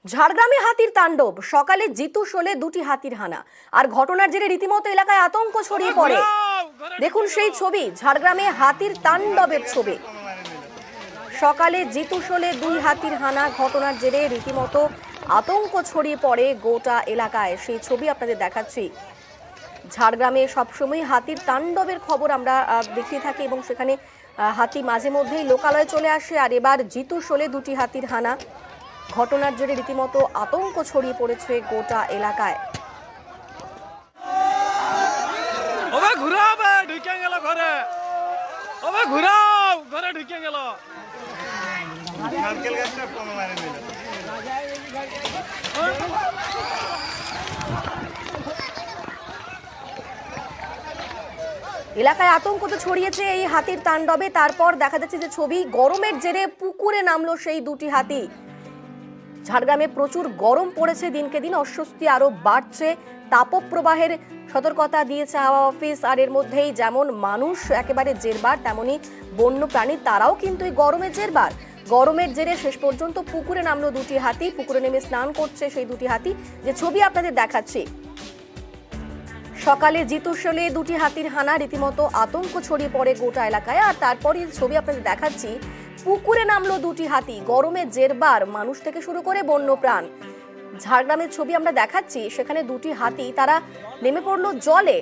ঝাড়গ্রামে হাতির তাণ্ডব, সকালে জিতু শোলে দুটি হাতির হানা। আর ঘটনার জেরে রীতিমতো এলাকায় আতঙ্ক ছড়িয়ে পড়ে। দেখুন সেই ছবি, ঝাড়গ্রামে হাতির তাণ্ডবের ছবি। সকালে জিতু শোলে দুই হাতির হানা, ঘটনার জেরে রীতিমতো আতঙ্ক ছড়িয়ে পড়ে গোটা এলাকায়। সেই ছবি আপনাদের দেখাচ্ছি। ঝাড়গ্রামে সবসময় হাতির তাণ্ডবের খবর আমরা দেখিয়ে থাকি এবং সেখানে হাতি মাঝে মধ্যেই লোকালয়ে চলে আসে। আর এবার জিতু শোলে দুটি হাতির হানা, ঘটনার জেরে রীতিমতো আতঙ্ক ছড়িয়ে পড়েছে গোটা এলাকায়। এলাকায় আতঙ্ক তো ছড়িয়েছে এই হাতির তাণ্ডবে। তারপর দেখা যাচ্ছে যে ছবি, গরমের জেরে পুকুরে নামলো সেই দুটি হাতি। ঝাড়গ্রামে প্রচুর গরম পড়েছে, দিনকে দিন অস্বস্তি আরো বাড়ছে। তাপপ্রবাহের সতর্কতা দিয়েছে হাওয়া অফিস। আর এর মধ্যেই যেমন মানুষ একেবারে জেরবার, তেমনি বন্য প্রাণী তারাও কিন্তু এই গরমে জেরবার। গরমের জেরে শেষ পর্যন্ত পুকুরে নামলো দুটি হাতি। পুকুরে নেমে স্নান করছে সেই দুটি হাতি, যে ছবি আপনাদের দেখাচ্ছি। সকালে জিতুশোলে দুটি হাতির হানা, রীতিমতো আতঙ্ক ছড়িয়ে পড়ে গোটা এলাকায়। আর তারপরই ছবি আপনাদের দেখাচ্ছি, পুকুরে নামলো দুটি হাতি। গরমে জেরবার মানুষ থেকে শুরু করে বন্য প্রাণ। ঝাড়গ্রামের ছবি আমরা দেখাচ্ছি, সেখানে দুটি হাতি তারা নেমে পড়লো জলে।